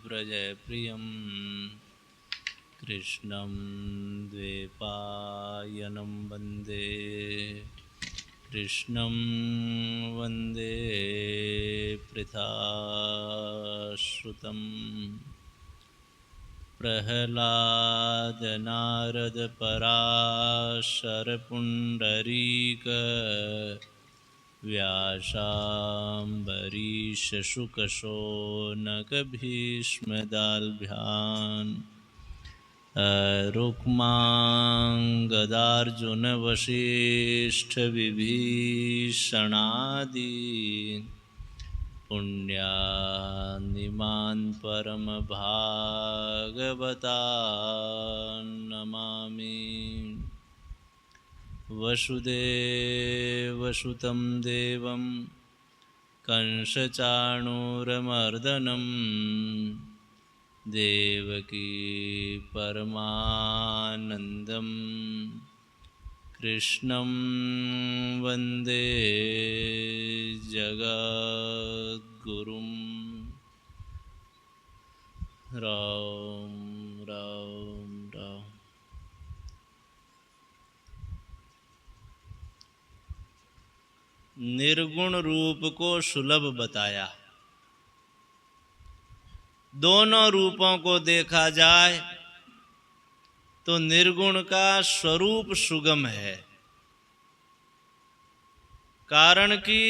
व्रजप्रियं कृष्णं द्वैपायनं वन्दे कृष्णं वन्दे पृथाश्रुतं प्रह्लाद नारद पराशर पुण्डरीक व्यासाम्बरीश शुक शौनक भीष्मदाल्भ्यान् रुक्माङ्गदार्जुन वसिष्ठ विभीषणादीन् पुण्यानिमान् परमभागवतान् नमामि। वसुदेवसुतं देवं कंसचाणूरमर्दनं देवकी परमानन्दं कृष्णं वन्दे जगद्गुरुं। राम राम राम। निर्गुण रूप को सुलभ बताया। दोनों रूपों को देखा जाए तो निर्गुण का स्वरूप सुगम है, कारण कि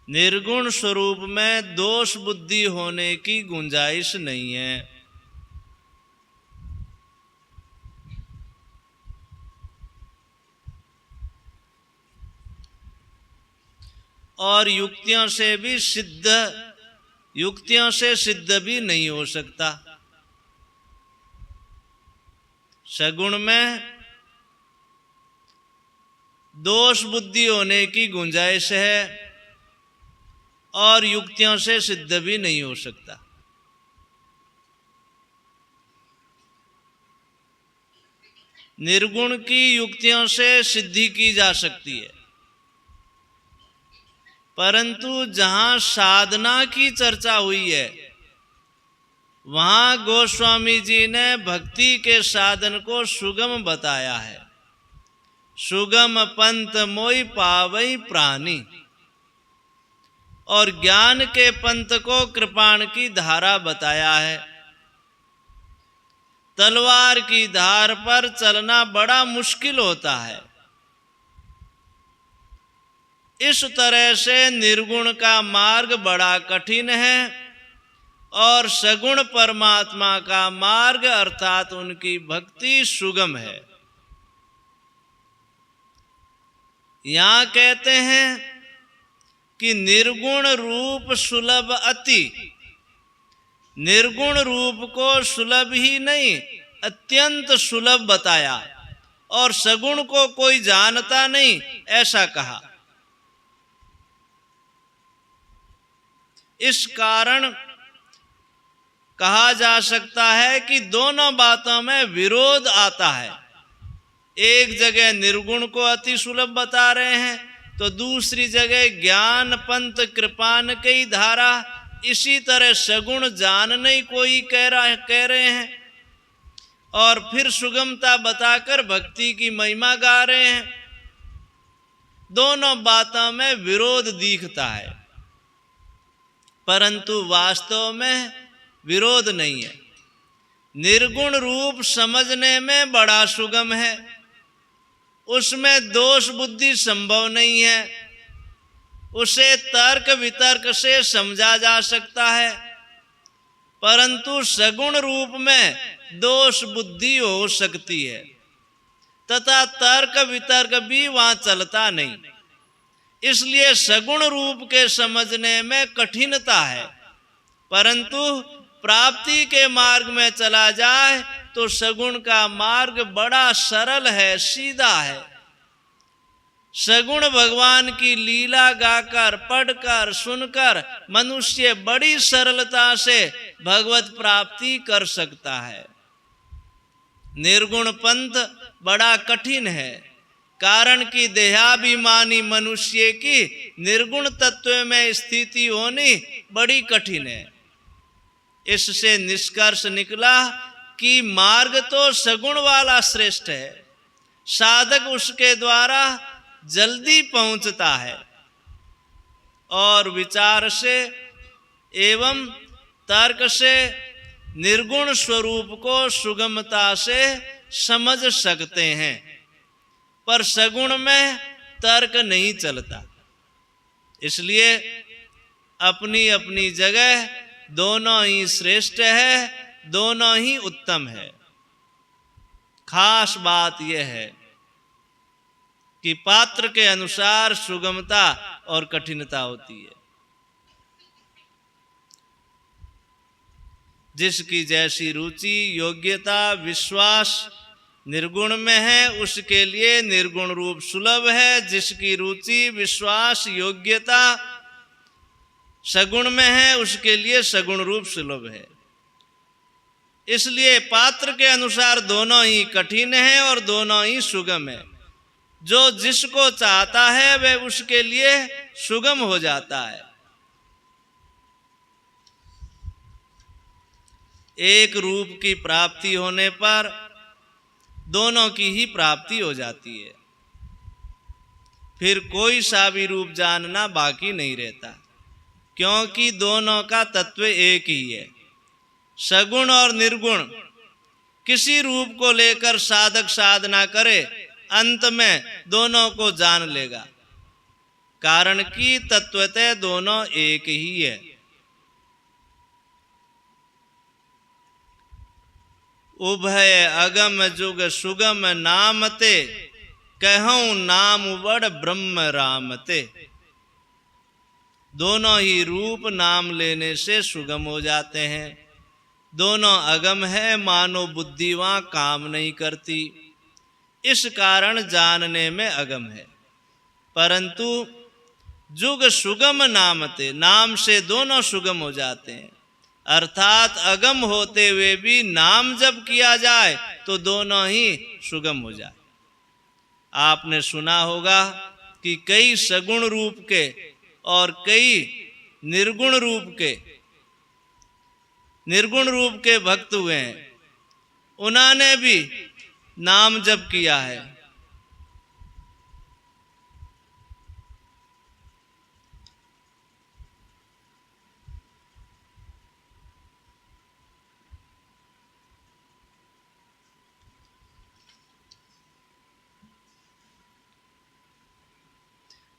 निर्गुण स्वरूप में दोष बुद्धि होने की गुंजाइश नहीं है। और युक्तियों से सिद्ध भी नहीं हो सकता। सगुण में दोष बुद्धि होने की गुंजाइश है और युक्तियों से सिद्ध भी नहीं हो सकता। निर्गुण की युक्तियों से सिद्धि की जा सकती है, परंतु जहां साधना की चर्चा हुई है वहां गोस्वामी जी ने भक्ति के साधन को सुगम बताया है। सुगम पंथ मोई पावई प्राणी, और ज्ञान के पंथ को कृपाण की धारा बताया है। तलवार की धार पर चलना बड़ा मुश्किल होता है। इस तरह से निर्गुण का मार्ग बड़ा कठिन है और सगुण परमात्मा का मार्ग अर्थात उनकी भक्ति सुगम है। यहां कहते हैं कि निर्गुण रूप सुलभ अति। निर्गुण रूप को सुलभ ही नहीं, अत्यंत सुलभ बताया, और सगुण को कोई जानता नहीं ऐसा कहा। इस कारण कहा जा सकता है कि दोनों बातों में विरोध आता है। एक जगह निर्गुण को अति सुलभ बता रहे हैं तो दूसरी जगह ज्ञान पंथ कृपान की धारा, इसी तरह सगुण जान नहीं कोई कह रहे हैं, और फिर सुगमता बताकर भक्ति की महिमा गा रहे हैं। दोनों बातों में विरोध दिखता है, परंतु वास्तव में विरोध नहीं है। निर्गुण रूप समझने में बड़ा सुगम है, उसमें दोष बुद्धि संभव नहीं है, उसे तर्क वितर्क से समझा जा सकता है। परंतु सगुण रूप में दोष बुद्धि हो सकती है तथा तर्क वितर्क भी वहां चलता नहीं। इसलिए सगुण रूप के समझने में कठिनता है, परंतु प्राप्ति के मार्ग में चला जाए तो सगुण का मार्ग बड़ा सरल है, सीधा है। सगुण भगवान की लीला गाकर, पढ़कर, सुनकर मनुष्य बड़ी सरलता से भगवत प्राप्ति कर सकता है। निर्गुण पंथ बड़ा कठिन है, कारण कि देहाभिमानी मनुष्य की निर्गुण तत्व में स्थिति होनी बड़ी कठिन है। इससे निष्कर्ष निकला कि मार्ग तो सगुण वाला श्रेष्ठ है, साधक उसके द्वारा जल्दी पहुंचता है और विचार से एवं तर्क से निर्गुण स्वरूप को सुगमता से समझ सकते हैं। पर सगुण में तर्क नहीं चलता, इसलिए अपनी अपनी जगह दोनों ही श्रेष्ठ है, दोनों ही उत्तम है। खास बात यह है कि पात्र के अनुसार सुगमता और कठिनता होती है। जिसकी जैसी रुचि, योग्यता, विश्वास निर्गुण में है, उसके लिए निर्गुण रूप सुलभ है। जिसकी रुचि, विश्वास, योग्यता सगुण में है, उसके लिए सगुण रूप सुलभ है। इसलिए पात्र के अनुसार दोनों ही कठिन है और दोनों ही सुगम है। जो जिसको चाहता है वह उसके लिए सुगम हो जाता है। एक रूप की प्राप्ति होने पर दोनों की ही प्राप्ति हो जाती है, फिर कोई सा भी रूप जानना बाकी नहीं रहता, क्योंकि दोनों का तत्व एक ही है। सगुण और निर्गुण किसी रूप को लेकर साधक साधना करे, अंत में दोनों को जान लेगा, कारण कि तत्वतः दोनों एक ही है। उभय अगम जुग सुगम नामते, कहूं नाम बड़ ब्रह्म रामते। दोनों ही रूप नाम लेने से सुगम हो जाते हैं। दोनों अगम है, मानो बुद्धि वहां काम नहीं करती, इस कारण जानने में अगम है। परंतु जुग सुगम नामते, नाम से दोनों सुगम हो जाते हैं, अर्थात अगम होते हुए भी नाम जब किया जाए तो दोनों ही सुगम हो जाए। आपने सुना होगा कि कई सगुण रूप के और कई निर्गुण रूप के भक्त हुए हैं, उन्होंने भी नाम जप किया है।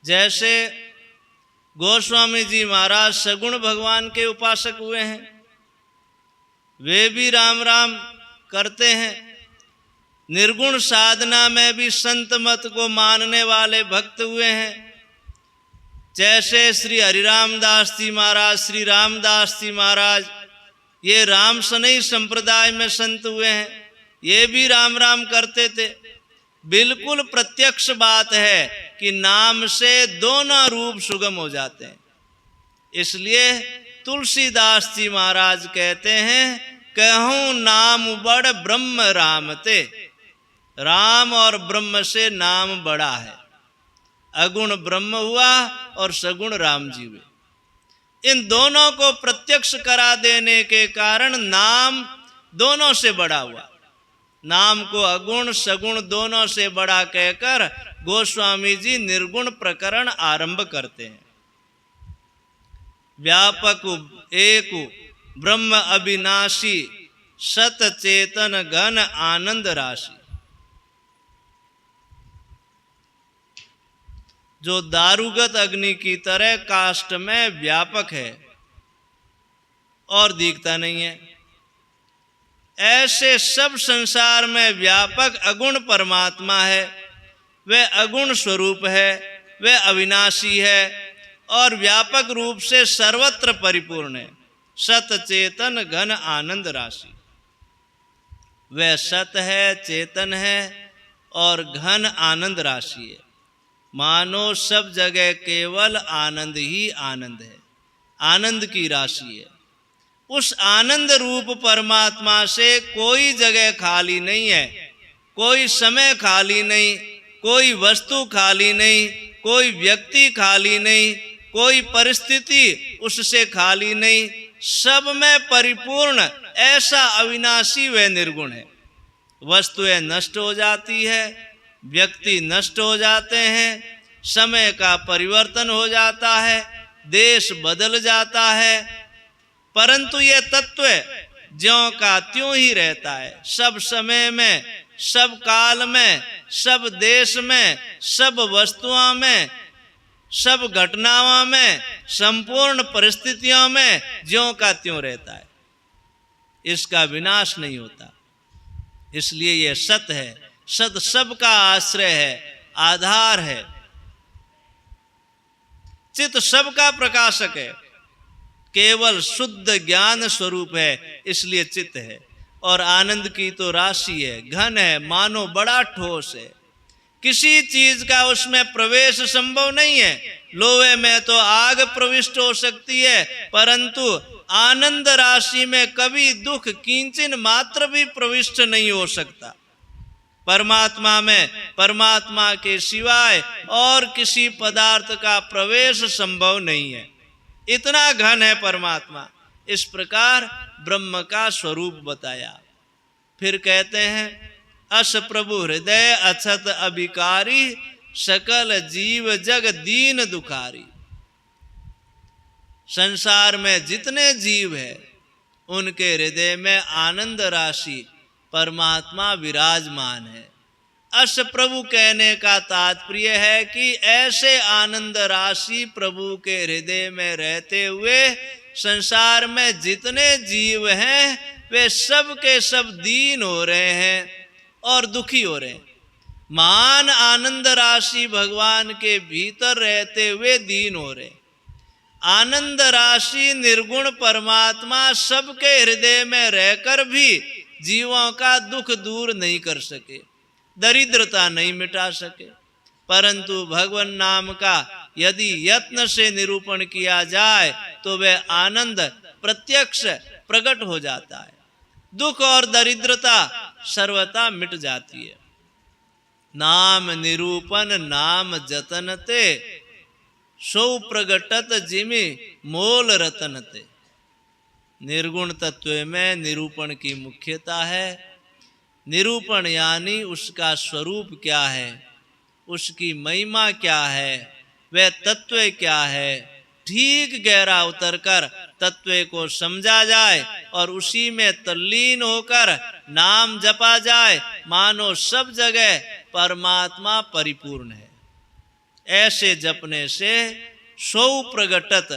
जैसे गोस्वामी जी महाराज सगुण भगवान के उपासक हुए हैं, वे भी राम राम करते हैं। निर्गुण साधना में भी संत मत को मानने वाले भक्त हुए हैं। जैसे श्री हरिरामदास जी महाराज, श्री रामदास जी महाराज, ये राम सनई संप्रदाय में संत हुए हैं, ये भी राम राम करते थे। बिल्कुल प्रत्यक्ष बात है कि नाम से दोनों रूप सुगम हो जाते हैं। इसलिए तुलसीदास जी महाराज कहते हैं, कहूं नाम बड़ ब्रह्म रामते। राम और ब्रह्म से नाम बड़ा है। अगुण ब्रह्म हुआ और सगुण राम जी हुए। इन दोनों को प्रत्यक्ष करा देने के कारण नाम दोनों से बड़ा हुआ। नाम को अगुण सगुण दोनों से बड़ा कहकर गोस्वामी जी निर्गुण प्रकरण आरंभ करते हैं। व्यापक एक ब्रह्म अविनाशी, सत चेतन घन आनंद राशि। जो दारुगत अग्नि की तरह काष्ठ में व्यापक है और दिखता नहीं है, ऐसे सब संसार में व्यापक अगुण परमात्मा है। वह अगुण स्वरूप है, वह अविनाशी है और व्यापक रूप से सर्वत्र परिपूर्ण है। सत चेतन घन आनंद राशि। वह सत है, चेतन है और घन आनंद राशि है। मानो सब जगह केवल आनंद ही आनंद है, आनंद की राशि है। उस आनंद रूप परमात्मा से कोई जगह खाली नहीं है, कोई समय खाली नहीं, कोई वस्तु खाली नहीं, कोई व्यक्ति खाली नहीं, कोई परिस्थिति उससे खाली नहीं, सब में परिपूर्ण ऐसा अविनाशी व निर्गुण है। वस्तुएं नष्ट हो जाती है, व्यक्ति नष्ट हो जाते हैं, समय का परिवर्तन हो जाता है, देश बदल जाता है, परंतु ये तत्व ज्यों का त्यों ही रहता है। सब समय में, सब काल में, सब देश में, सब वस्तुओं में, सब घटनाओं में, संपूर्ण परिस्थितियों में ज्यों का त्यों रहता है। इसका विनाश नहीं होता। इसलिए यह सत है। सत सबका आश्रय है, आधार है। चित्त सबका प्रकाशक है, केवल शुद्ध ज्ञान स्वरूप है, इसलिए चित्त है। और आनंद की तो राशि है, घन है, मानो बड़ा ठोस है। किसी चीज का उसमें प्रवेश संभव नहीं है। लोहे में तो आग प्रविष्ट हो सकती है, परंतु आनंद राशि में कभी दुख किंचिन मात्र भी प्रविष्ट नहीं हो सकता। परमात्मा में परमात्मा के सिवाय और किसी पदार्थ का प्रवेश संभव नहीं है। इतना घन है परमात्मा। इस प्रकार ब्रह्म का स्वरूप बताया। फिर कहते हैं, अस प्रभु हृदय अछत अभिकारी, सकल जीव जग दीन दुखारी। संसार में जितने जीव हैं, उनके हृदय में आनंद राशि परमात्मा विराजमान है। अस प्रभु कहने का तात्पर्य है कि ऐसे आनंद राशि प्रभु के हृदय में रहते हुए संसार में जितने जीव हैं, वे सब के सब दीन हो रहे हैं और दुखी हो रहे हैं। महान आनंद राशि भगवान के भीतर रहते हुए दीन हो रहे हैं। आनंद राशि निर्गुण परमात्मा सबके हृदय में रहकर भी जीवों का दुख दूर नहीं कर सके, दरिद्रता नहीं मिटा सके। परंतु भगवान नाम का यदि यत्न से निरूपण किया जाए तो वह आनंद प्रत्यक्ष प्रकट हो जाता है। दुख और दरिद्रता सर्वथा मिट जाती है। नाम निरूपण नाम जतनते, सो प्रगटत जिमि मोल रतनते। निर्गुण तत्व में निरूपण की मुख्यता है। निरूपण यानी उसका स्वरूप क्या है, उसकी महिमा क्या है, वह तत्व क्या है, ठीक गहरा उतरकर तत्व को समझा जाए और उसी में तल्लीन होकर नाम जपा जाए, मानो सब जगह परमात्मा परिपूर्ण है। ऐसे जपने से सौ प्रगटत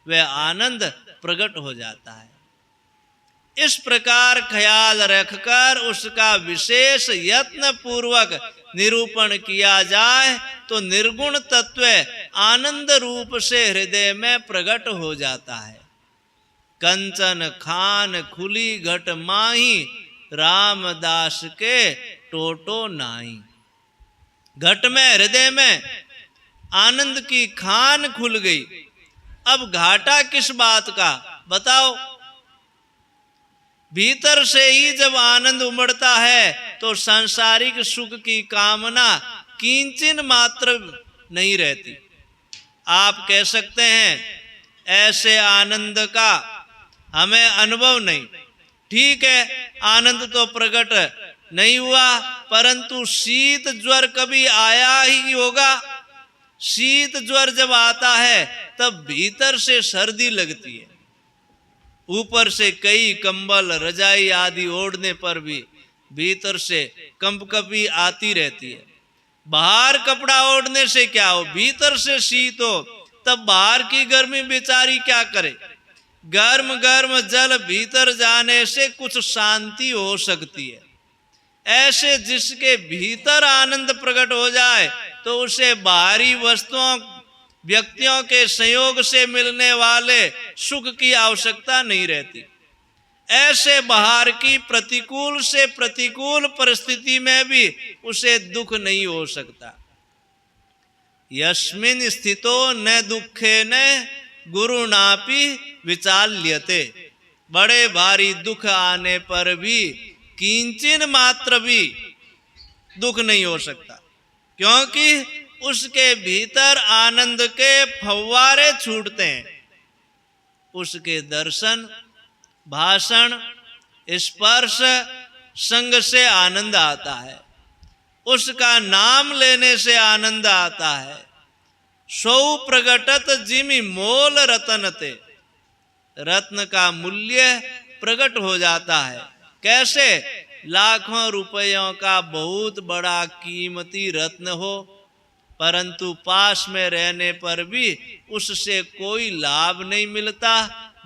वह आनंद प्रकट हो जाता है। इस प्रकार ख्याल रखकर उसका विशेष यत्न पूर्वक निरूपण किया जाए तो निर्गुण तत्व आनंद रूप से हृदय में प्रकट हो जाता है। कंचन खान खुली घट माही, रामदास के टोटो नाई। घट में, हृदय में आनंद की खान खुल गई। अब घाटा किस बात का बताओ। भीतर से ही जब आनंद उमड़ता है तो सांसारिक सुख की कामना किंचिन मात्र नहीं रहती। आप कह सकते हैं ऐसे आनंद का हमें अनुभव नहीं। ठीक है, आनंद तो प्रकट नहीं हुआ, परंतु शीत ज्वर कभी आया ही होगा। शीत ज्वर जब आता है तब भीतर से सर्दी लगती है। ऊपर से कई कंबल रजाई आदि ओढ़ने पर भी भीतर से कंपकपी आती रहती है। बाहर कपड़ा ओढ़ने से क्या हो, भीतर से शीत हो, तब बाहर की गर्मी बेचारी क्या करे। गर्म गर्म जल भीतर जाने से कुछ शांति हो सकती है। ऐसे जिसके भीतर आनंद प्रकट हो जाए तो उसे बाहरी वस्तुओं व्यक्तियों के संयोग से मिलने वाले सुख की आवश्यकता नहीं रहती। ऐसे बाहर की प्रतिकूल से प्रतिकूल परिस्थिति में भी उसे दुख नहीं हो सकता। यस्मिन स्थितो न दुखे न गुरुणापि विचाल्यते। बड़े भारी दुख आने पर भी किंचिन मात्र भी दुख नहीं हो सकता, क्योंकि उसके भीतर आनंद के फव्वारे छूटते हैं। उसके दर्शन, भाषण, स्पर्श, संग से आनंद आता है। उसका नाम लेने से आनंद आता है। सौ प्रगटत जिमि मोल रतनते, रत्न का मूल्य प्रकट हो जाता है। कैसे? लाखों रुपयों का बहुत बड़ा कीमती रत्न हो, परंतु पास में रहने पर भी उससे कोई लाभ नहीं मिलता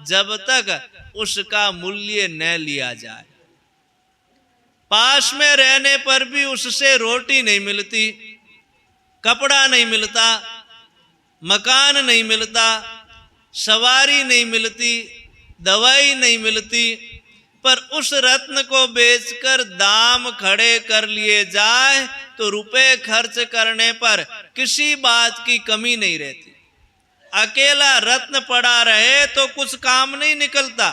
जब तक उसका मूल्य न लिया जाए। पास में रहने पर भी उससे रोटी नहीं मिलती, कपड़ा नहीं मिलता, मकान नहीं मिलता, सवारी नहीं मिलती, दवाई नहीं मिलती, पर उस रत्न को बेचकर दाम खड़े कर लिए जाए तो रुपए खर्च करने पर किसी बात की कमी नहीं रहती। अकेला रत्न पड़ा रहे तो कुछ काम नहीं निकलता।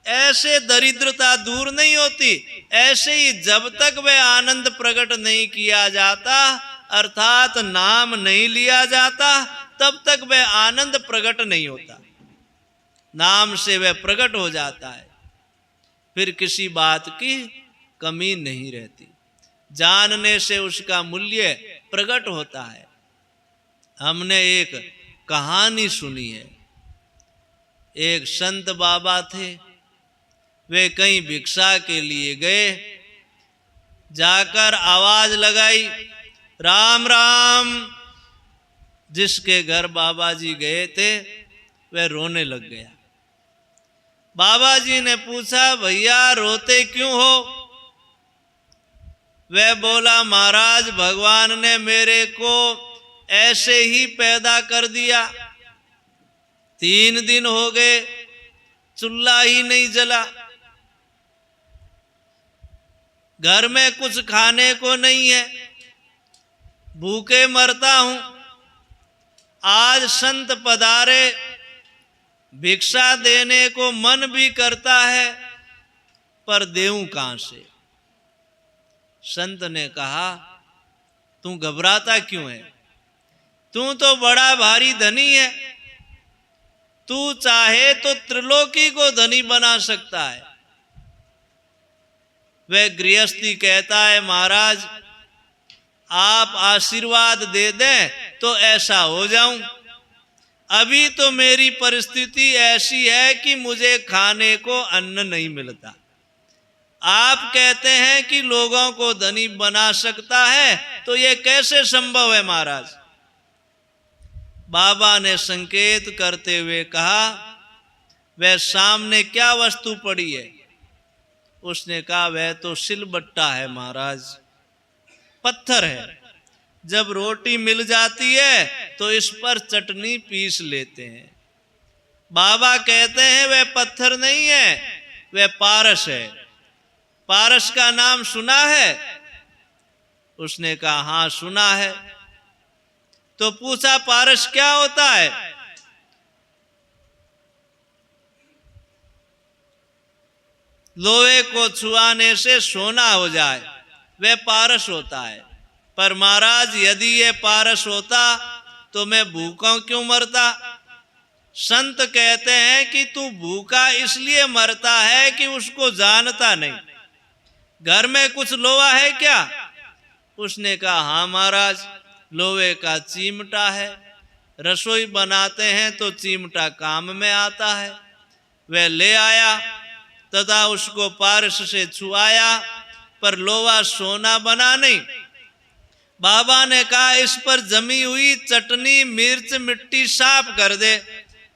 ऐसे दरिद्रता दूर नहीं होती। ऐसे ही जब तक वह आनंद प्रकट नहीं किया जाता, अर्थात नाम नहीं लिया जाता, तब तक वह आनंद प्रकट नहीं होता। नाम से वह प्रकट हो जाता है, फिर किसी बात की कमी नहीं रहती। जानने से उसका मूल्य प्रकट होता है। हमने एक कहानी सुनी है। एक संत बाबा थे, वे कहीं भिक्षा के लिए गए। जाकर आवाज लगाई, राम राम। जिसके घर बाबा जी गए थे वह रोने लग गया। बाबा जी ने पूछा, भैया रोते क्यों हो? वह बोला, महाराज भगवान ने मेरे को ऐसे ही पैदा कर दिया। 3 दिन हो गए, चूल्हा ही नहीं जला, घर में कुछ खाने को नहीं है, भूखे मरता हूं। आज संत पधारे, भिक्षा देने को मन भी करता है, पर देऊं कहां से? संत ने कहा, तू घबराता क्यों है? तू तो बड़ा भारी धनी है। तू चाहे तो त्रिलोकी को धनी बना सकता है। वह गृहस्थी कहता है, महाराज आप आशीर्वाद दे दें तो ऐसा हो जाऊं। अभी तो मेरी परिस्थिति ऐसी है कि मुझे खाने को अन्न नहीं मिलता। आप कहते हैं कि लोगों को धनी बना सकता है, तो ये कैसे संभव है महाराज? बाबा ने संकेत करते हुए कहा, वह सामने क्या वस्तु पड़ी है? उसने कहा, वह तो सिलबट्टा है महाराज, पत्थर है। जब रोटी मिल जाती है तो इस पर चटनी पीस लेते हैं। बाबा कहते हैं, वह पत्थर नहीं है, वह पारस है। पारस का नाम सुना है? उसने कहा, हां सुना है। तो पूछा, पारस क्या होता है? लोहे को छुआने से सोना हो जाए, वह पारस होता है। पर महाराज यदि ये पारस होता तो मैं भूखा क्यों मरता? संत कहते हैं कि तू भूखा इसलिए मरता है कि उसको जानता नहीं। घर में कुछ लोहा है क्या? उसने कहा, हाँ महाराज, लोहे का चिमटा है। रसोई बनाते हैं तो चिमटा काम में आता है। वह ले आया तथा उसको पारस से छुआया, पर लोहा सोना बना नहीं। बाबा ने कहा, इस पर जमी हुई चटनी मिर्च मिट्टी साफ कर दे।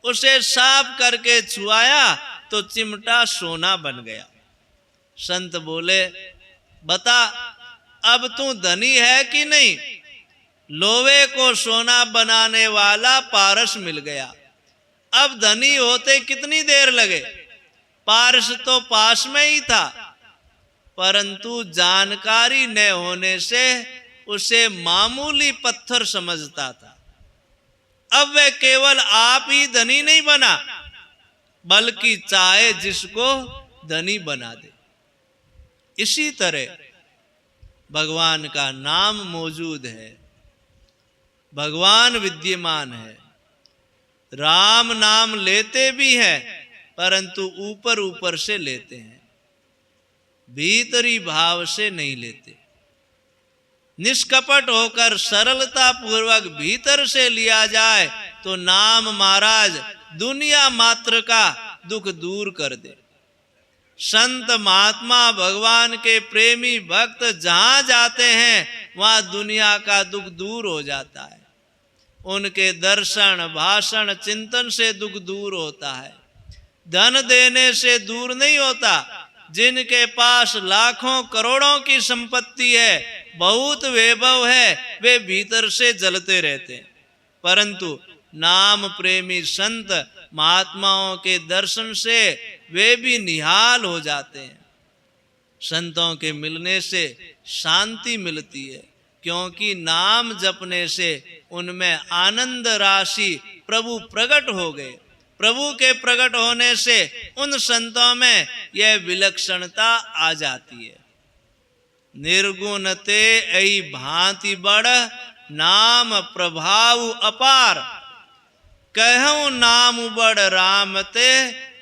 उसे साफ करके छुआया तो चिमटा सोना बन गया। संत बोले, बता अब तू धनी है कि नहीं? लोहे को सोना बनाने वाला पारस मिल गया। अब धनी होते कितनी देर लगे? पारस तो पास में ही था, परंतु जानकारी न होने से उसे मामूली पत्थर समझता था। अब वह केवल आप ही धनी नहीं बना, बल्कि चाहे जिसको धनी बना दे। इसी तरह भगवान का नाम मौजूद है, भगवान विद्यमान है, राम नाम लेते भी हैं, परंतु ऊपर ऊपर से लेते हैं, भीतरी भाव से नहीं लेते। निष्कपट होकर सरलता पूर्वक भीतर से लिया जाए तो नाम महाराज दुनिया मात्र का दुख दूर कर दे। संत महात्मा भगवान के प्रेमी भक्त जहां जाते हैं वहां दुनिया का दुख दूर हो जाता है। उनके दर्शन भाषण चिंतन से दुख दूर होता है। धन देने से दूर नहीं होता। जिनके पास लाखों करोड़ों की संपत्ति है, बहुत वैभव है, वे भीतर से जलते रहते हैं, परंतु नाम प्रेमी संत महात्माओं के दर्शन से वे भी निहाल हो जाते हैं। संतों के मिलने से शांति मिलती है, क्योंकि नाम जपने से उनमें आनंद राशि प्रभु प्रकट हो गए। प्रभु के प्रकट होने से उन संतों में यह विलक्षणता आ जाती है। निर्गुण ते ऐ भांति बड़, नाम प्रभाव अपार, कहूं नाम बड़ राम ते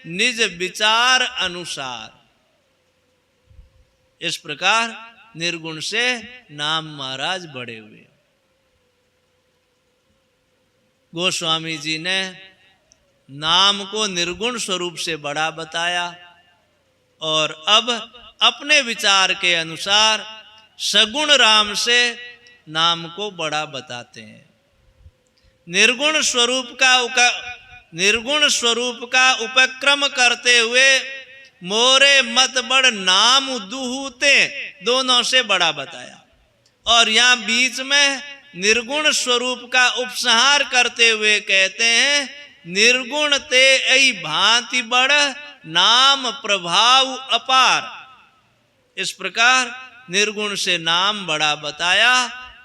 निज विचार अनुसार। इस प्रकार निर्गुण से नाम महाराज बड़े हुए। गोस्वामी जी ने नाम को निर्गुण स्वरूप से बड़ा बताया और अब अपने विचार के अनुसार सगुण राम से नाम को बड़ा बताते हैं। निर्गुण स्वरूप का उपक्रम करते हुए मोरे मत बड़ नाम दुहूते दोनों से बड़ा बताया, और यहाँ बीच में निर्गुण स्वरूप का उपसंहार करते हुए कहते हैं निर्गुण ते ऐ भांति बड़, नाम प्रभाव अपार। इस प्रकार निर्गुण से नाम बड़ा बताया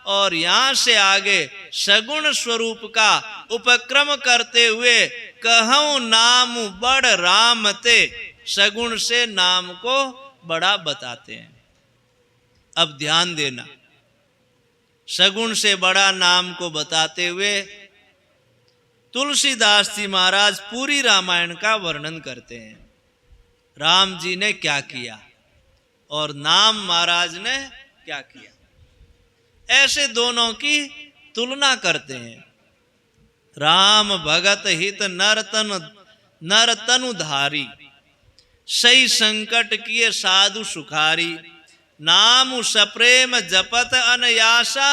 और यहां से आगे सगुण स्वरूप का उपक्रम करते हुए कहूं नाम बड़ राम ते, सगुण से नाम को बड़ा बताते हैं। अब ध्यान देना, सगुण से बड़ा नाम को बताते हुए तुलसीदास जी महाराज पूरी रामायण का वर्णन करते हैं। राम जी ने क्या किया और नाम महाराज ने क्या किया, ऐसे दोनों की तुलना करते हैं। राम भगत हित नर तनु धारी, सही संकट किए साधु सुखारी, नाम सप्रेम जपत अनयासा,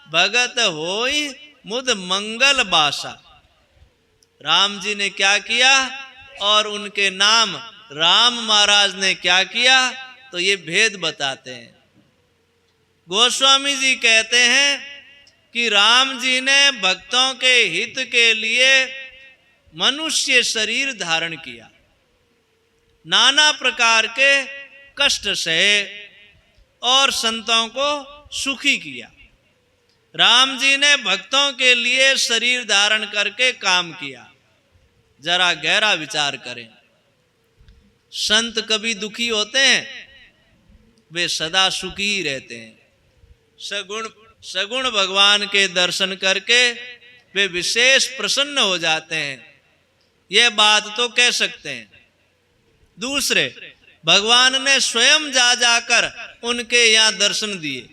भगत होई मुद मंगल बासा। राम जी ने क्या किया और उनके नाम राम महाराज ने क्या किया, तो ये भेद बताते हैं। गोस्वामी जी कहते हैं कि राम जी ने भक्तों के हित के लिए मनुष्य शरीर धारण किया, नाना प्रकार के कष्ट सहे और संतों को सुखी किया। राम जी ने भक्तों के लिए शरीर धारण करके काम किया। जरा गहरा विचार करें, संत कभी दुखी होते हैं? वे सदा सुखी ही रहते हैं। सगुण भगवान के दर्शन करके वे विशेष प्रसन्न हो जाते हैं, यह बात तो कह सकते हैं। दूसरे, भगवान ने स्वयं जा जाकर उनके यहाँ दर्शन दिए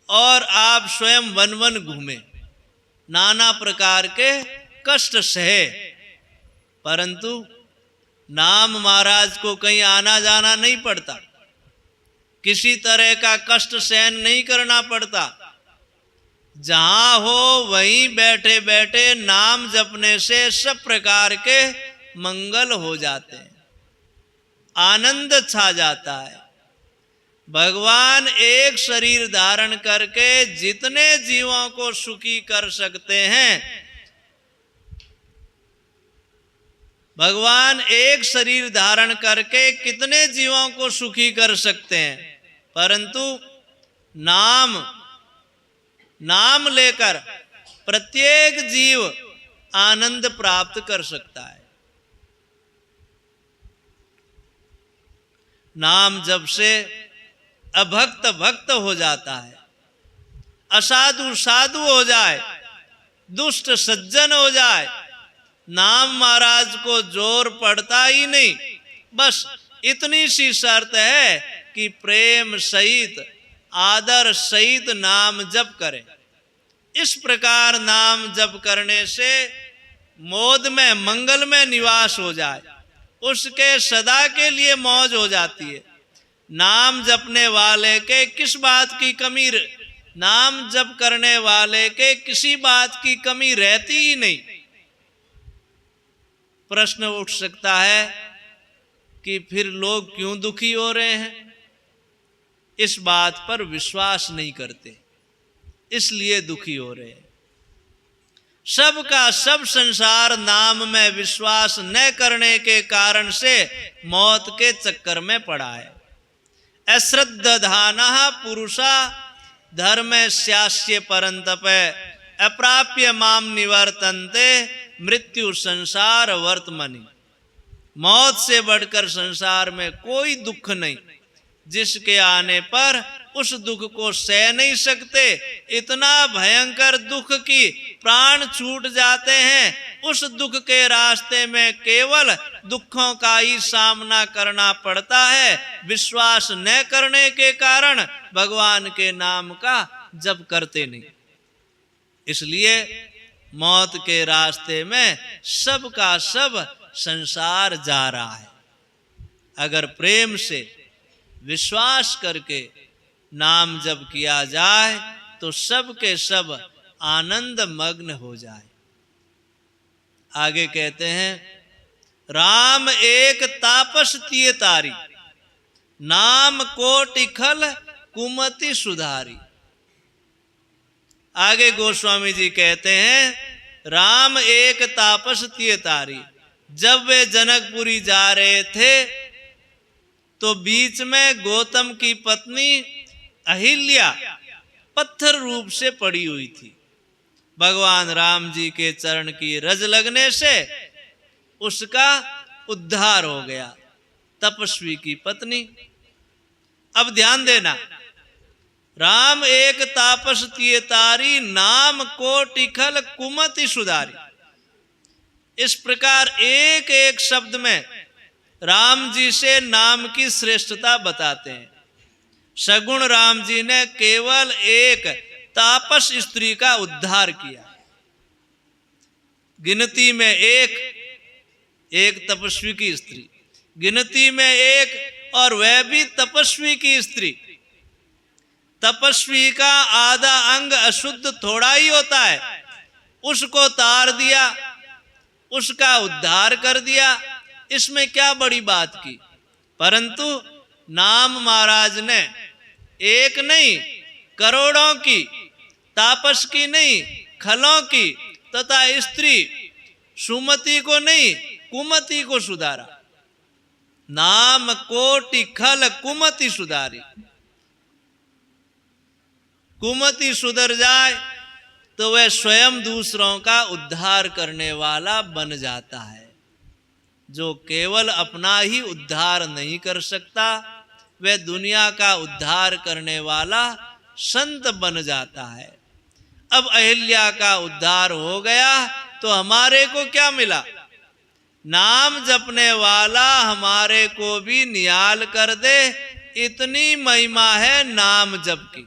और आप स्वयं वन वन घूमे, नाना प्रकार के कष्ट सहे, परंतु नाम महाराज को कहीं आना जाना नहीं पड़ता, किसी तरह का कष्ट सहन नहीं करना पड़ता। जहां हो वहीं बैठे बैठे नाम जपने से सब प्रकार के मंगल हो जाते हैं, आनंद छा जाता है। भगवान एक शरीर धारण करके जितने जीवों को सुखी कर सकते हैं, भगवान एक शरीर धारण करके कितने जीवों को सुखी कर सकते हैं, परंतु नाम लेकर प्रत्येक जीव आनंद प्राप्त कर सकता है। नाम जब से अभक्त भक्त हो जाता है, असाधु साधु हो जाए, दुष्ट सज्जन हो जाए, नाम महाराज को जोर पड़ता ही नहीं, बस इतनी सी शर्त है कि प्रेम सहित आदर सहित नाम जप करें। इस प्रकार नाम जप करने से मोद में मंगल में निवास हो जाए, उसके सदा के लिए मौज हो जाती है। नाम जपने वाले के किस बात की कमी, नाम जप करने वाले के किसी बात की कमी रहती ही नहीं। प्रश्न उठ सकता है कि फिर लोग क्यों दुखी हो रहे हैं? इस बात पर विश्वास नहीं करते, इसलिए दुखी हो रहे हैं। सबका सब संसार नाम में विश्वास न करने के कारण से मौत के चक्कर में पड़ा है। अश्रद्धधानः पुरुषा धर्मस्यास्य परंतप अप्राप्य माम निवर्तन्ते मृत्यु संसार वर्तमनि। मौत से बढ़कर संसार में कोई दुख नहीं, जिसके आने पर उस दुख को सह नहीं सकते। इतना भयंकर दुख कि प्राण छूट जाते हैं। उस दुख के रास्ते में केवल दुखों का ही सामना करना पड़ता है। विश्वास न करने के कारण भगवान के नाम का जप करते नहीं, इसलिए मौत के रास्ते में सब का सब संसार जा रहा है। अगर प्रेम से विश्वास करके नाम जप किया जाए तो सब के सब आनंद मग्न हो जाए। आगे कहते हैं, राम एक तापस तिय तारी, नाम कोटि खल कुमति सुधारी। आगे गोस्वामी जी कहते हैं, राम एक तापस तिय तारी। जब वे जनकपुरी जा रहे थे तो बीच में गौतम की पत्नी अहिल्या पत्थर रूप से पड़ी हुई थी। भगवान राम जी के चरण की रज लगने से उसका उद्धार हो गया, तपस्वी की पत्नी। अब ध्यान देना, राम एक तापस तिय तारी, नाम कोटि खल कुमति सुधारी। इस प्रकार एक एक शब्द में राम जी से नाम की श्रेष्ठता बताते हैं। सगुण राम जी ने केवल एक तापस स्त्री का उद्धार किया, गिनती में एक तपस्वी की स्त्री, गिनती में एक, और वह भी तपस्वी की स्त्री। तपस्वी का आधा अंग अशुद्ध थोड़ा ही होता है, उसको तार दिया, उसका उद्धार कर दिया। इसमें क्या बड़ी बात की? परंतु नाम महाराज ने एक नहीं करोड़ों की, तापस की नहीं खलों की, तथा स्त्री सुमति को नहीं कुमति को सुधारा। नाम कोटि खल कुमति सुधारी। कुमति सुधर जाए तो वह स्वयं दूसरों का उद्धार करने वाला बन जाता है। जो केवल अपना ही उद्धार नहीं कर सकता, वह दुनिया का उद्धार करने वाला संत बन जाता है। अब अहिल्या का उद्धार हो गया तो हमारे को क्या मिला? नाम जपने वाला हमारे को भी निहाल कर दे, इतनी महिमा है नाम जप की।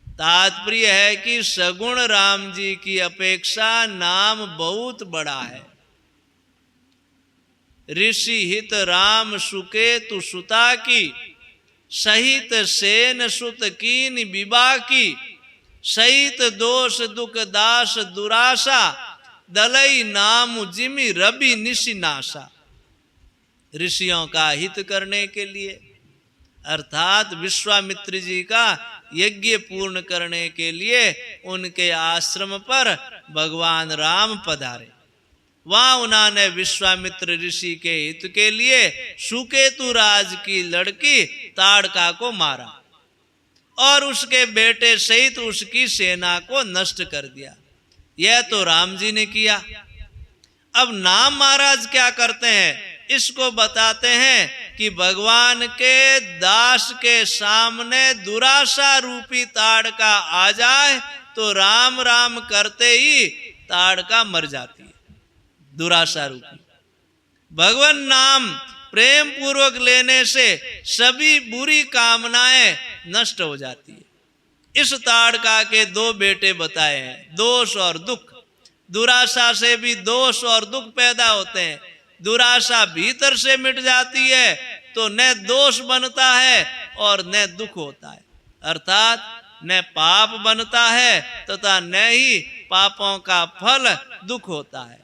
तात्पर्य है कि सगुण राम जी की अपेक्षा नाम बहुत बड़ा है। ऋषि हित राम सुकेतु सुता की, सहित सेन सुत कीन विवाह की, सहित दोष दुख दास दुरासा, दलई नाम जिमि रवि निशिनाशा। ऋषियों का हित करने के लिए, अर्थात विश्वामित्र जी का यज्ञ पूर्ण करने के लिए उनके आश्रम पर भगवान राम पधारे। वहां उन्होंने विश्वामित्र ऋषि के हित के लिए सुकेतु राज की लड़की ताड़का को मारा और उसके बेटे सहित उसकी सेना को नष्ट कर दिया। यह तो राम जी ने किया। अब नाम महाराज क्या करते हैं, इसको बताते हैं कि भगवान के दास के सामने दुराशा रूपी ताड़का आ जाए तो राम राम करते ही ताड़का मर जाती है। दुराशा रूपी। भगवान नाम प्रेम पूर्वक लेने से सभी बुरी कामनाएं नष्ट हो जाती है। इस ताड़का के दो बेटे बताए हैं, दोष और दुख। दुराशा से भी दोष और दुख पैदा होते हैं। दुराशा भीतर से मिट जाती है तो न दोष बनता है और न दुख होता है, अर्थात न पाप बनता है तथा न ही पापों का फल दुख होता है।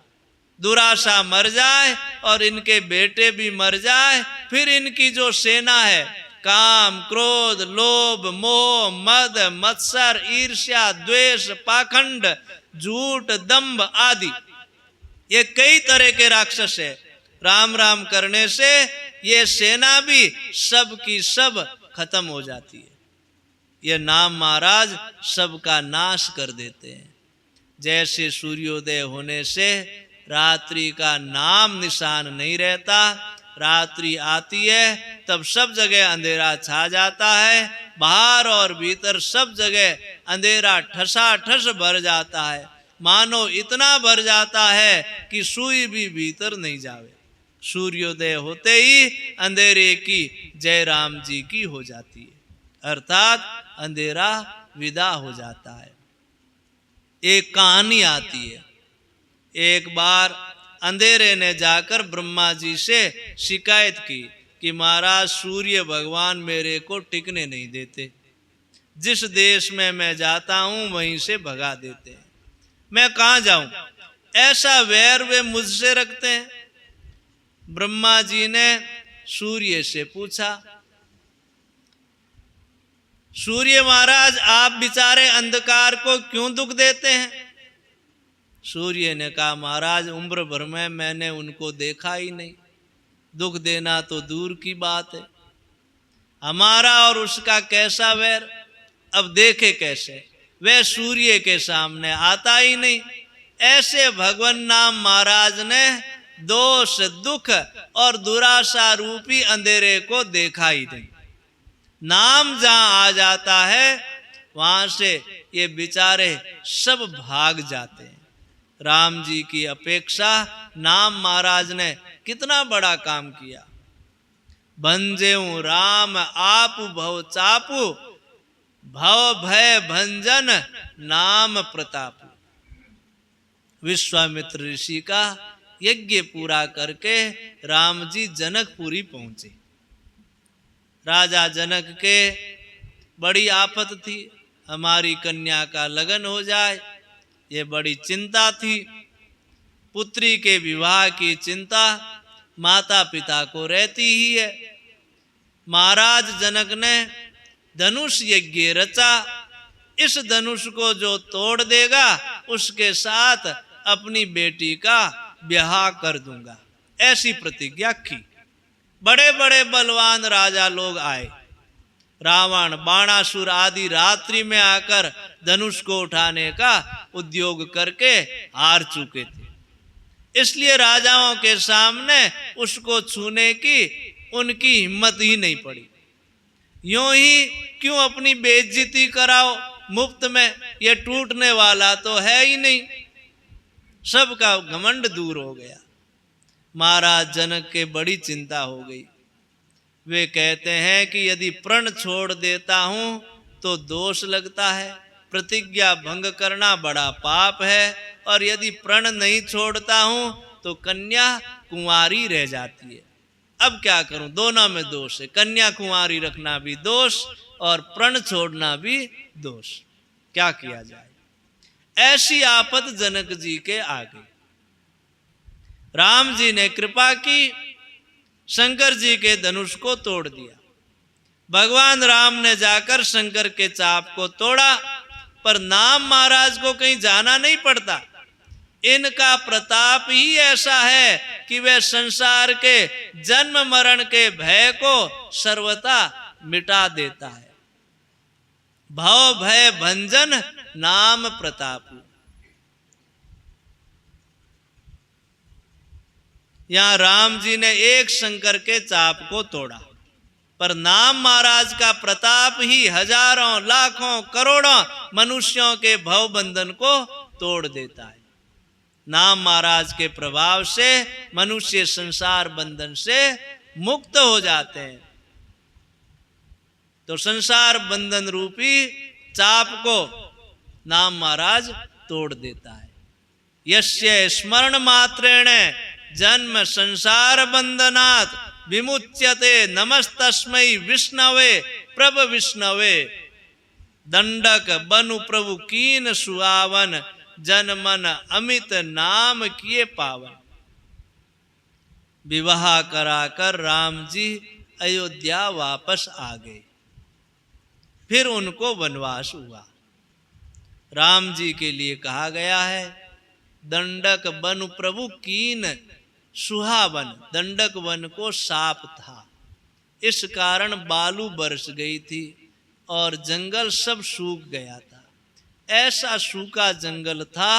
दुराशा मर जाए और इनके बेटे भी मर जाए, फिर इनकी जो सेना है, काम, क्रोध, लोभ, मोह, मद, मत्सर, ईर्ष्या, द्वेष, पाखंड, झूठ, दंभ आदि, ये कई तरह के राक्षस है। राम राम करने से ये सेना भी सब की सब खत्म हो जाती है। ये नाम महाराज सबका नाश कर देते हैं। जैसे सूर्योदय होने से रात्रि का नाम निशान नहीं रहता, रात्रि आती है तब सब जगह अंधेरा छा जाता है, बाहर और भीतर सब जगह अंधेरा ठसाठस भर जाता है, मानो इतना भर जाता है कि सुई भी भीतर नहीं जावे। सूर्योदय होते ही अंधेरे की जय राम जी की हो जाती है, अर्थात अंधेरा विदा हो जाता है। एक कहानी आती है, एक बार अंधेरे ने जाकर ब्रह्मा जी से शिकायत की कि महाराज सूर्य भगवान मेरे को टिकने नहीं देते, जिस देश में मैं जाता हूं वहीं से भगा देते हैं, मैं कहां जाऊं, ऐसा वैर वे मुझसे रखते हैं। ब्रह्मा जी ने सूर्य से पूछा, सूर्य महाराज आप बेचारे अंधकार को क्यों दुख देते हैं? सूर्य ने कहा, महाराज उम्र भर में मैंने उनको देखा ही नहीं, दुख देना तो दूर की बात है। हमारा और उसका कैसा वैर, अब देखे कैसे, वह सूर्य के सामने आता ही नहीं। ऐसे भगवान नाम महाराज ने दोष, दुख और दुराशा रूपी अंधेरे को देखा ही नहीं। नाम जहां आ जाता है वहां से ये बेचारे सब भाग जाते हैं। राम जी की अपेक्षा नाम महाराज ने कितना बड़ा काम किया। भंजेऊ राम आपु भव चापु, भव भय भंजन नाम प्रतापु। विश्वामित्र ऋषि का यज्ञ पूरा करके राम जी जनकपुरी पहुंचे। राजा जनक के बड़ी आफत थी, हमारी कन्या का लगन हो जाए, ये बड़ी चिंता थी। पुत्री के विवाह की चिंता माता पिता को रहती ही है। महाराज जनक ने धनुष यज्ञ रचा, इस धनुष को जो तोड़ देगा उसके साथ अपनी बेटी का ब्याह कर दूंगा, ऐसी प्रतिज्ञा की। बड़े बड़े बलवान राजा लोग आए, रावण, बाणासुर आदि रात्रि में आकर धनुष को उठाने का उद्योग करके हार चुके थे, इसलिए राजाओं के सामने उसको छूने की उनकी हिम्मत ही नहीं पड़ी। यूं ही क्यों अपनी बेइज्जती कराओ मुफ्त में, ये टूटने वाला तो है ही नहीं। सबका घमंड दूर हो गया। महाराज जनक के बड़ी चिंता हो गई। वे कहते हैं कि यदि प्रण छोड़ देता हूं तो दोष लगता है, प्रतिज्ञा भंग करना बड़ा पाप है, और यदि प्रण नहीं छोड़ता हूं तो कन्या कुंवारी रह जाती है। अब क्या करूं, दोनों में दोष है, कन्या कुंवारी रखना भी दोष और प्रण छोड़ना भी दोष, क्या किया जाए। ऐसी आफत जनक जी के आ गई। राम जी ने कृपा की, शंकर जी के धनुष को तोड़ दिया। भगवान राम ने जाकर शंकर के चाप को तोड़ा, पर नाम महाराज को कहीं जाना नहीं पड़ता। इनका प्रताप ही ऐसा है कि वे संसार के जन्म मरण के भय को सर्वथा मिटा देता है। भव भय भंजन नाम प्रताप। यहां राम जी ने एक शंकर के चाप को तोड़ा, पर नाम महाराज का प्रताप ही हजारों, लाखों, करोड़ों मनुष्यों के भव बंधन को तोड़ देता है। नाम महाराज के प्रभाव से मनुष्य संसार बंधन से मुक्त हो जाते हैं। तो संसार बंधन रूपी चाप को नाम महाराज तोड़ देता है। यस्य स्मरण मात्रेण जन्म संसार बंधनात् विमुच्यते नमस्तस्मै विष्णवे प्रभ विष्णवे। दंडक बनु प्रभु कीन सुहावन जन मन अमित नाम किए पावन। विवाह कराकर राम जी अयोध्या वापस आ गए। फिर उनको वनवास हुआ। राम जी के लिए कहा गया है दंडक बनु प्रभु कीन सुहावन। दंडक वन को साप था, इस कारण बालू बरस गई थी और जंगल सब सूख गया था। ऐसा सूखा जंगल था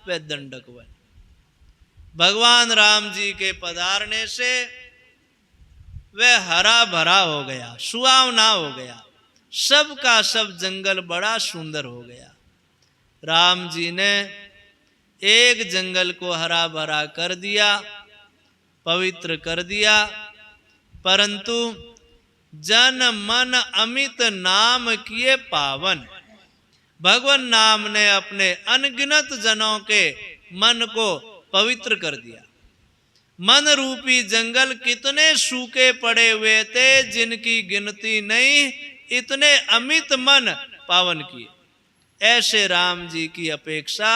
वह दंडक वन। भगवान राम जी के पधारने से वह हरा भरा हो गया, सुहावना हो गया। सब का सब जंगल बड़ा सुंदर हो गया। राम जी ने एक जंगल को हरा भरा कर दिया, पवित्र कर दिया, परंतु जन मन अमित नाम किए पावन। भगवान नाम ने अपने अनगिनत जनों के मन को पवित्र कर दिया। मन रूपी जंगल कितने सूखे पड़े हुए थे जिनकी गिनती नहीं, इतने अमित मन पावन किए। ऐसे राम जी की अपेक्षा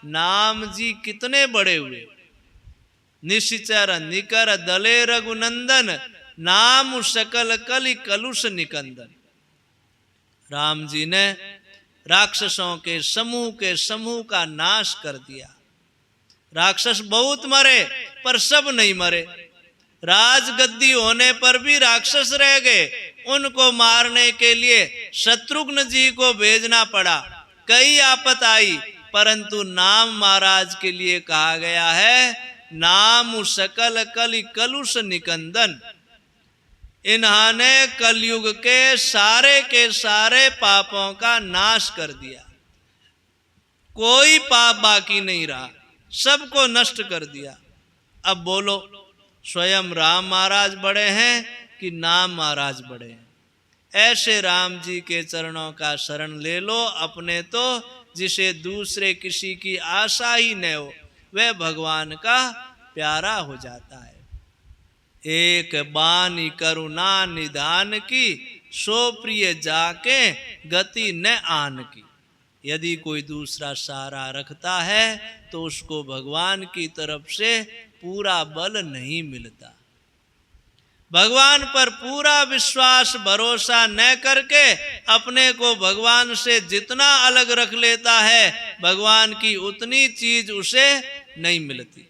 नाम जी कितने बड़े हुए। निशिचर निकर दले रघुनंदन नाम सकल कलि कलुष निकंदन। राम जी ने राक्षसों के समूह का नाश कर दिया। राक्षस बहुत मरे पर सब नहीं मरे। राजगद्दी होने पर भी राक्षस रह गए। उनको मारने के लिए शत्रुघ्न जी को भेजना पड़ा। कई आपत आई, परंतु नाम महाराज के लिए कहा गया है नाम सकल कलि कलुष निकंदन। इन्होंने कलयुग के सारे पापों का नाश कर दिया। कोई पाप बाकी नहीं रहा, सबको नष्ट कर दिया। अब बोलो स्वयं राम महाराज बड़े हैं कि नाम महाराज बड़े हैं? ऐसे राम जी के चरणों का शरण ले लो अपने तो, जिसे दूसरे किसी की आशा ही न हो, वह भगवान का प्यारा हो जाता है। एक बानी करुणा निधान की, सो प्रिय जाके गति न आन की। यदि कोई दूसरा सहारा रखता है तो उसको भगवान की तरफ से पूरा बल नहीं मिलता। भगवान पर पूरा विश्वास भरोसा न करके अपने को भगवान से जितना अलग रख लेता है, भगवान की उतनी चीज उसे नहीं मिलती।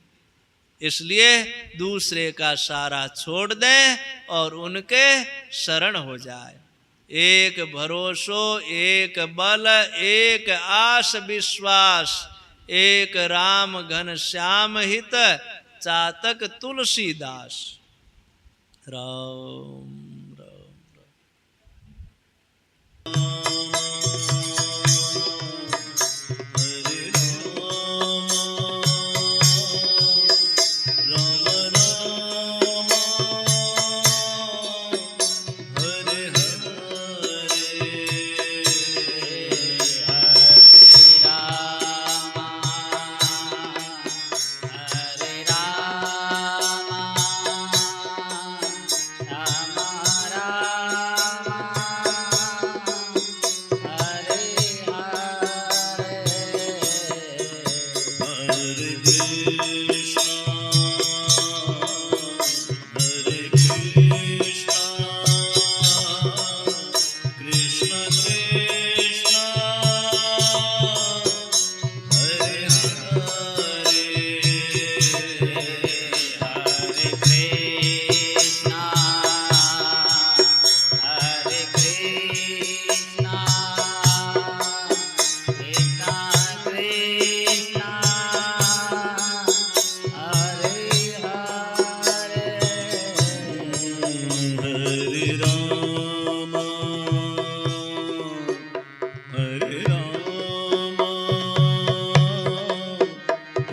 इसलिए दूसरे का सहारा छोड़ दें और उनके शरण हो जाए। एक भरोसो एक बल एक आस विश्वास, एक राम घन श्याम हित चातक तुलसीदास। राम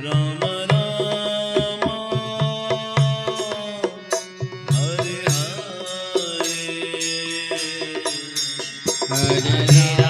Rama हरे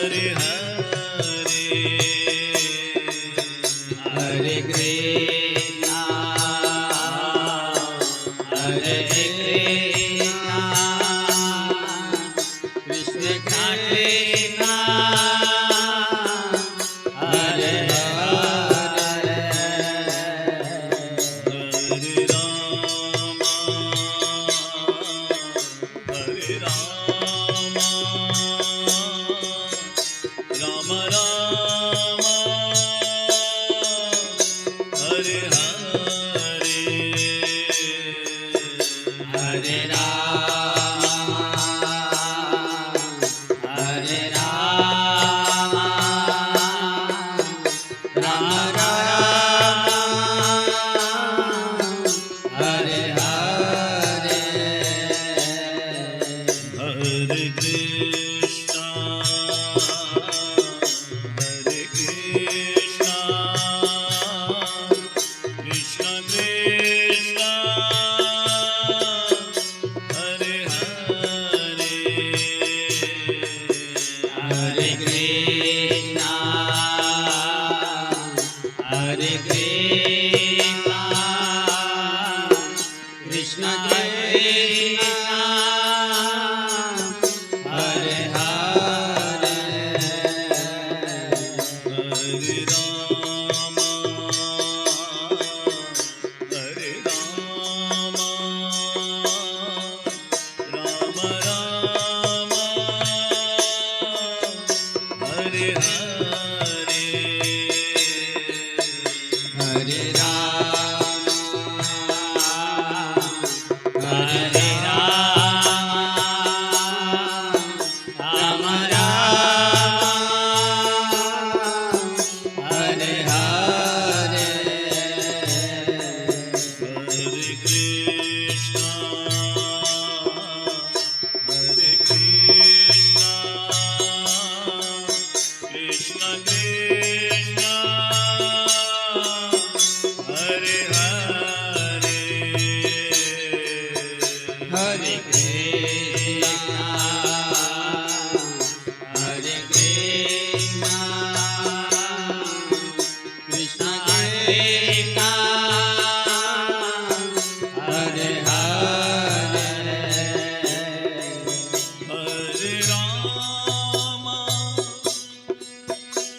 Hare Krishna, Hare Krishna, Krishna Krishna, Hare Hare, Hare Rama, Hare Rama, Rama Rama, Hare Hare, Hare Rama, Hare Rama, Rama Rama, Hare Hare, Hare Krishna, Hare Krishna, Krishna Krishna, Hare Hare, Hare Krishna, Hare Krishna, Krishna Krishna, Hare Hare, Hare Rama, Hare Rama, Rama Rama, Hare Hare, Hare Rama, Hare Rama, Rama Rama, Hare Hare, Hare Krishna, Hare Krishna, Krishna Krishna, Hare Hare, Hare Krishna, Hare Krishna, Krishna Krishna, Hare Hare, Hare Rama,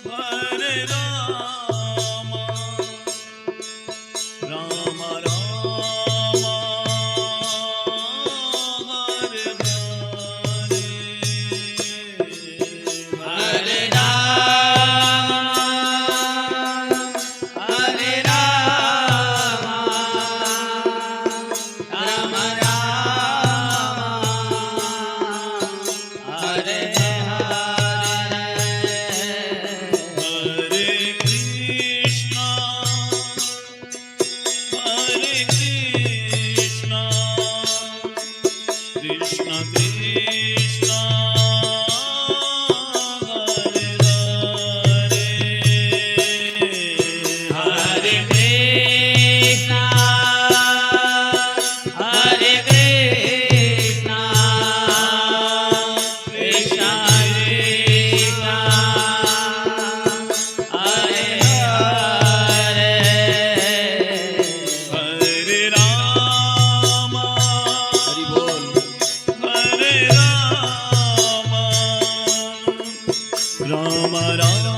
Hare Rama, Rama Rama, Hare Hare, Hare Rama, Hare Rama, Rama Rama, Hare Hare, Hare Krishna, Hare Krishna, Krishna Krishna, Hare Hare, Hare Krishna, Hare Krishna, Krishna Krishna, Hare Hare, Hare Rama, Hari Bol, Hare Rama, Rama Rama,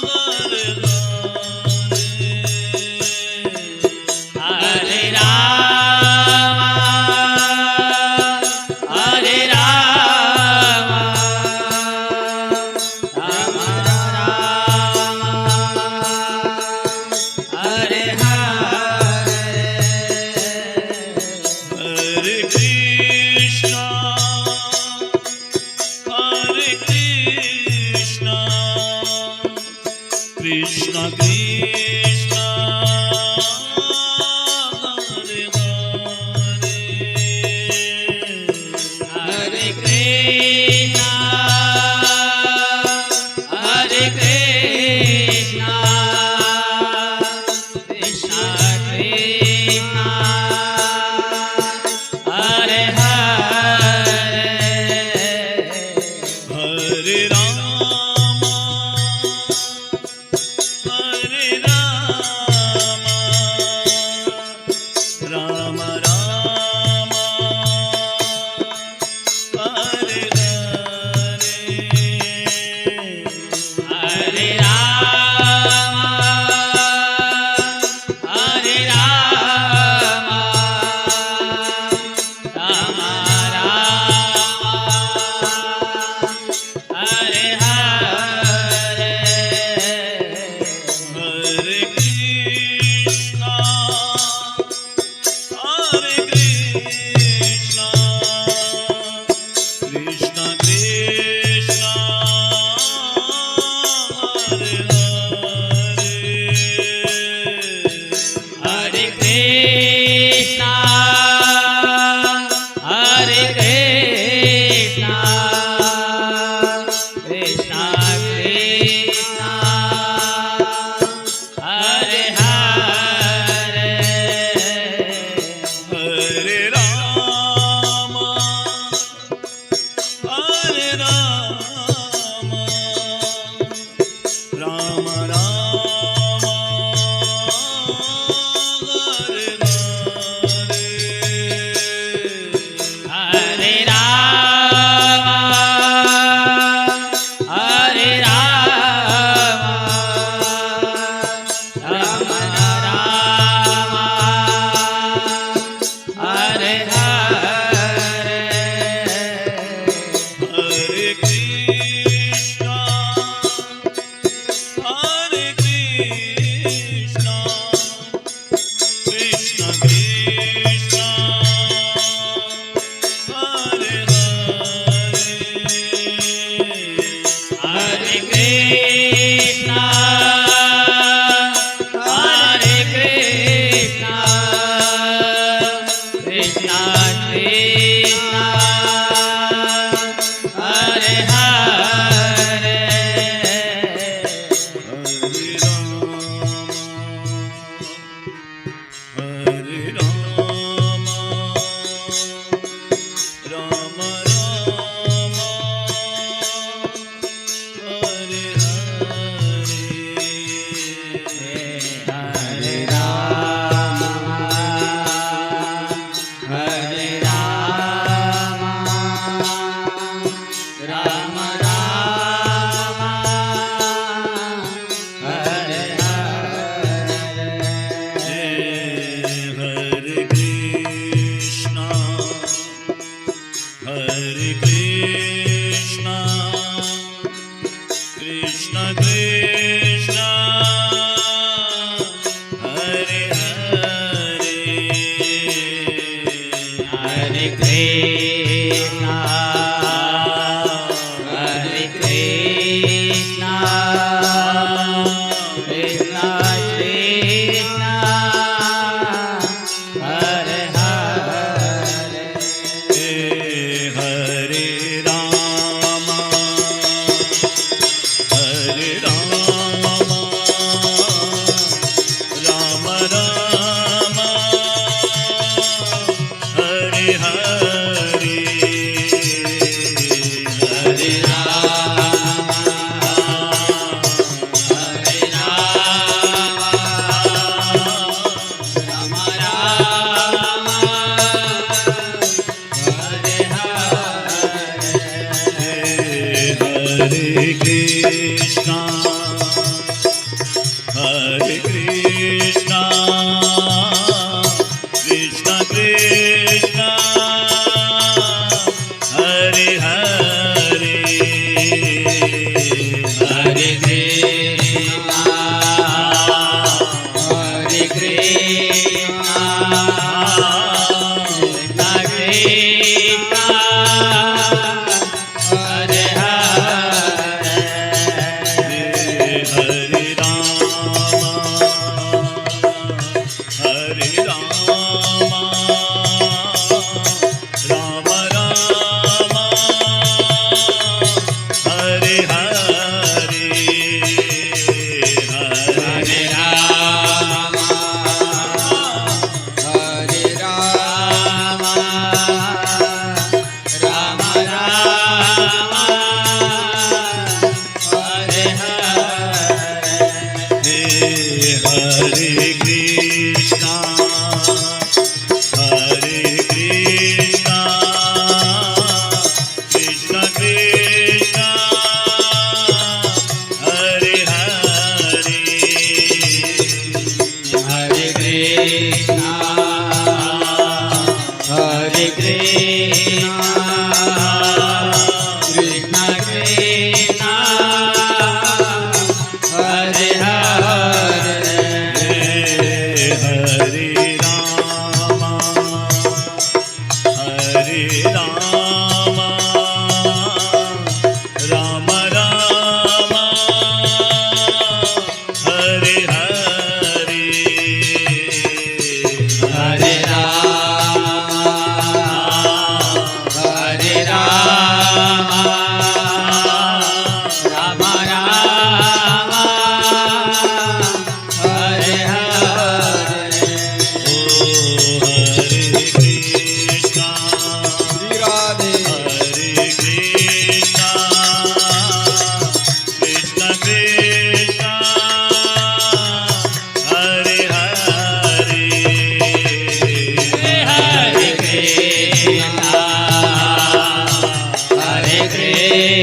Hare Hare, Hare Rama, Hare Rama, Rama Rama, Hare Hare, Hare Krishna, Hare Krishna, Krishna Krishna, Hare Hare, Hare Krishna, Hare Krishna, Krishna Krishna, Hare Hare, Krishna Krishna Hare Hare Hare Krishna हरे कृष्णा कृष्णा कृष्णा हरे हरे हरे राम राम राम हरे हरे हरे राम हरे राम राम राम हरे हरे हरे कृष्णा कृष्ण कृष्ण हरे हरे कृष्णा हरे कृष्णा कृष्णा कृष्णा हरे हरे हरे राम राम राम हरे हरे राम हरे राम राम राम हरे हरे हरे कृष्णा कृष्ण कृष्ण हरे हरे कृष्णा हरे कृष्णा कृष्णा कृष्णा हरे हरे हरे राम राम राम हरे हरे हरे राम हरे राम राम राम हरे हरे हरे कृष्णा कृष्ण कृष्ण हरे हरे हरे कृष्णा हरे Krishna Krishna Krishna Hare Hare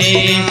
Hare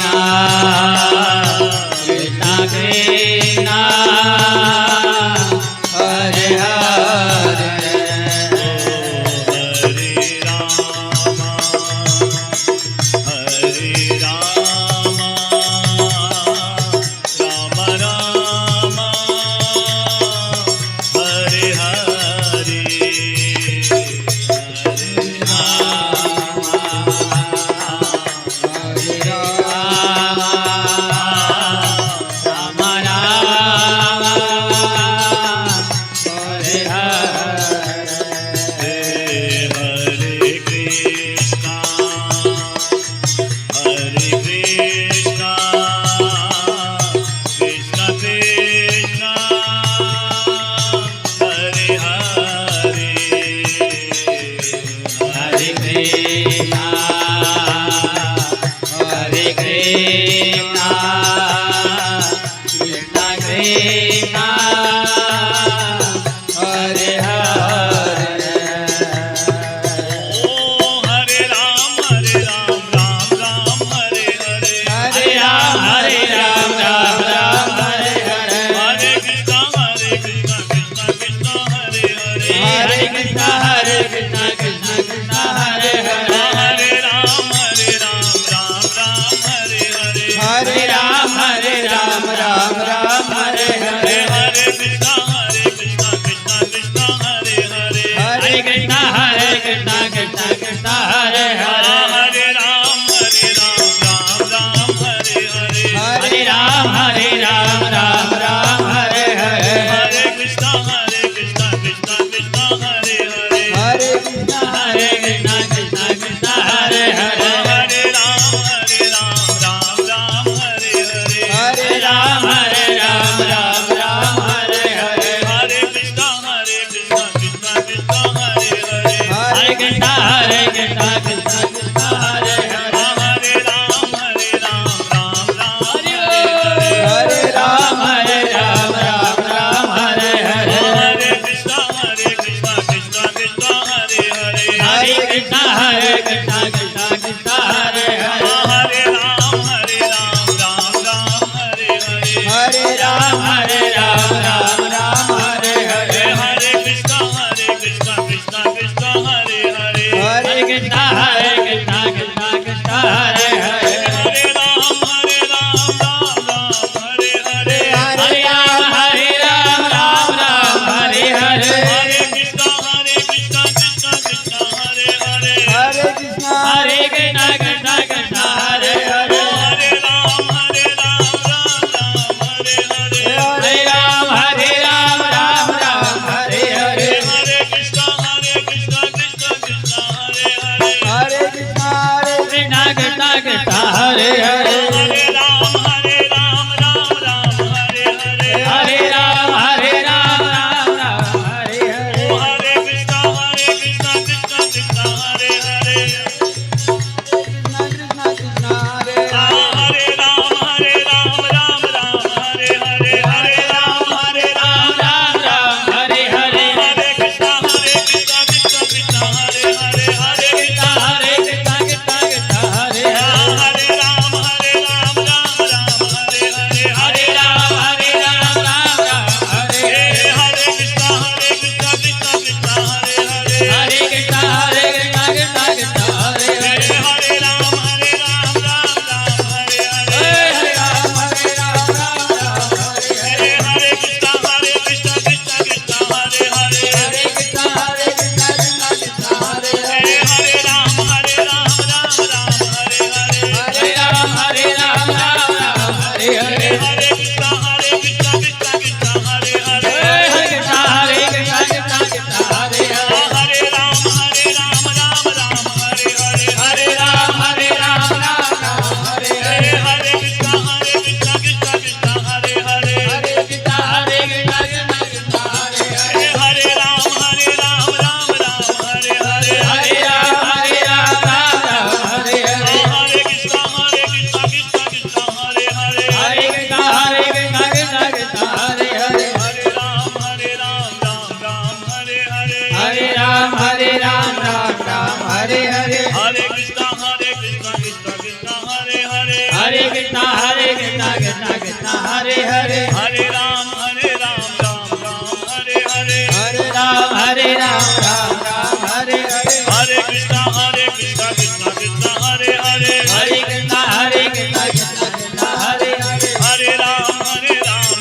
Hare Hare Krishna Krishna Krishna Hare Hare Hare Ram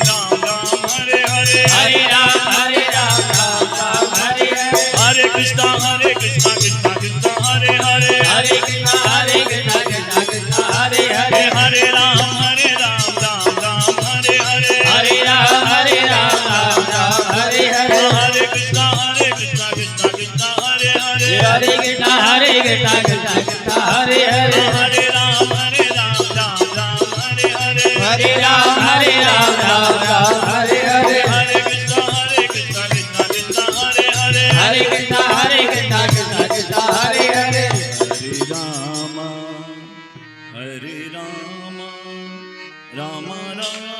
Ram Ram Hare Hare Hare Ram Ram Ram Hare Hare Hare Krishna Krishna Krishna Hare Hare Hare Krishna Krishna Krishna Hare Hare Hare Ram Ram Ram Hare Hare Hare Ram Ram Hare Hare Hare Krishna Krishna Krishna Hare Hare Hare Krishna Krishna Krishna Hare Hare Hare Ram Ram Hare Hare Hare Ram Ram Hare Hare Hare Krishna Krishna Krishna Hare Hare Hare Krishna Krishna Krishna Hare Hare Hare Ram Ram Ram